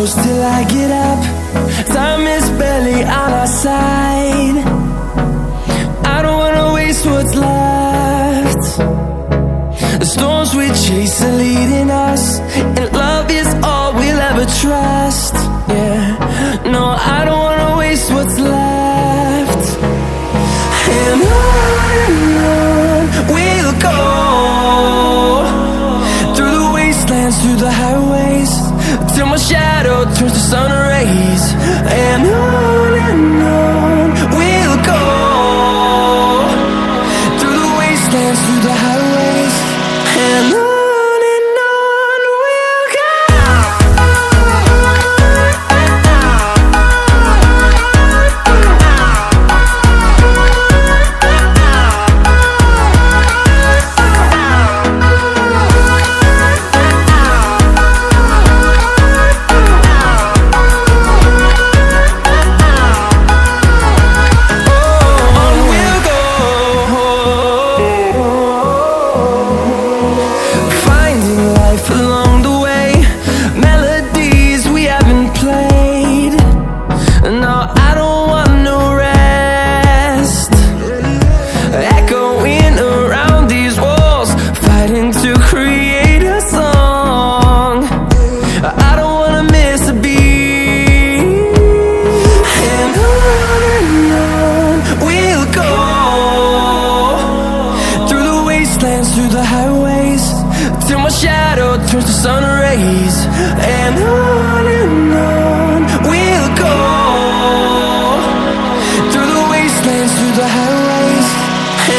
close till I get up. Time is barely on our side. I don't wanna waste what's left. The storms we chase are leading us, and love is all we'll ever trust. Yeah, no, I don't wanna waste what's left. And on we'll go, through the wastelands, through the highways, till my shadow turns to sun rays. And on we'll go, through the wastelands, through the highways, and on we'll go. Through the highways, till my shadow turns to sun rays. And on we'll go, through the wastelands, through the highways,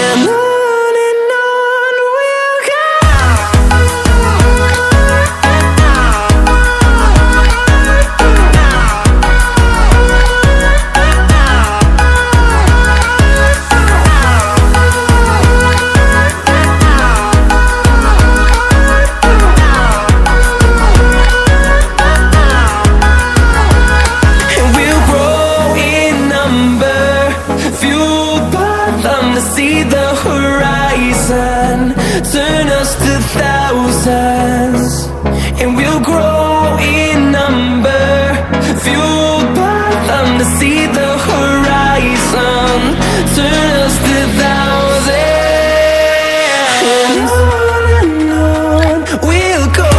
and on we'll go. See the horizon, turn us to thousands, and we'll grow in number, fueled by them. To see the horizon, turn us to thousands, and on we'll go,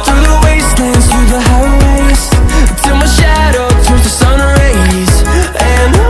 through the wastelands, through the highways, till my shadow turns to sun rays. And on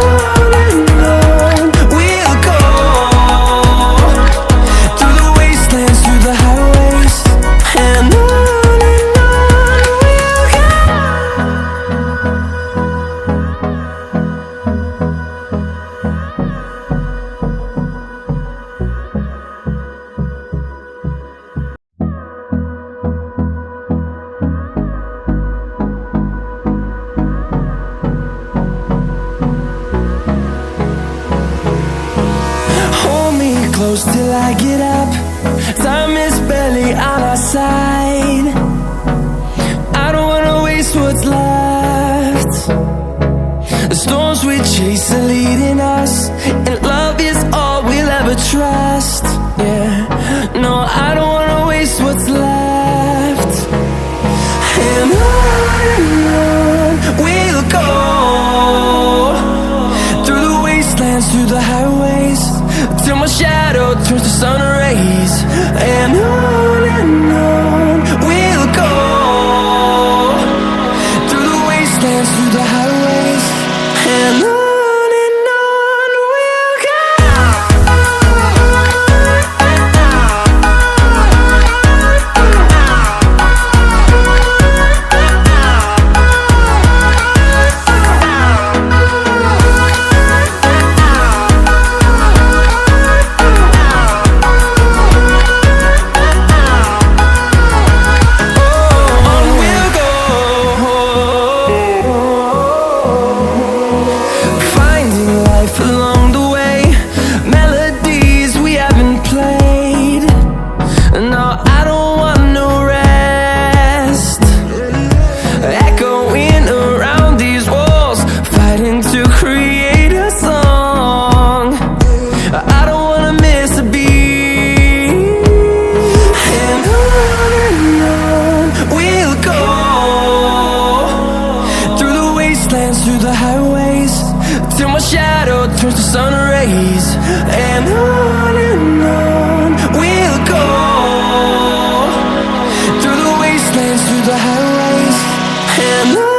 close till I get up. Time is barely on our side. I don't wanna waste what's left. The storms we chase are leading us, and love is all we'll ever trust. Yeah, no, I don't wanna waste what's left. And on we'll go, through the wastelands, through the highways, till my shadow turns to sun rays. And on we'll go, through the wastelands, through the highways, and on we'll go. wastelands, through the highways, till my shadow turns to sun rays. And on we'll go, through the wastelands, through the highways, and on.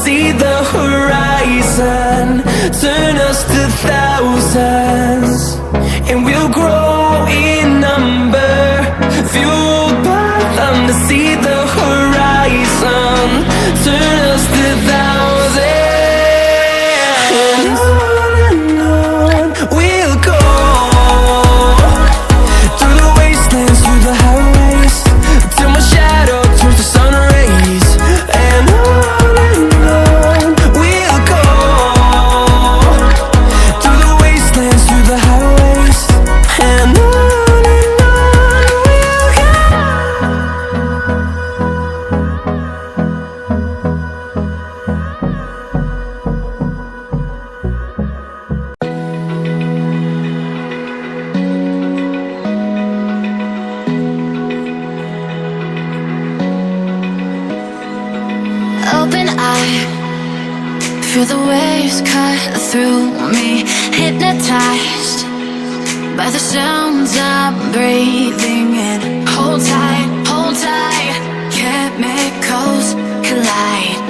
See the horizon, turn us to thousands, and we'll grow in number, fueled by them to see the horizon, turn us to thousands. And on we'll go, through the wastelands, through the highways, till my shadow turns to sun rays. And on open eye, feel the waves cut through me, hypnotized by the sounds I'm breathing in. Hold tight, chemicals collide.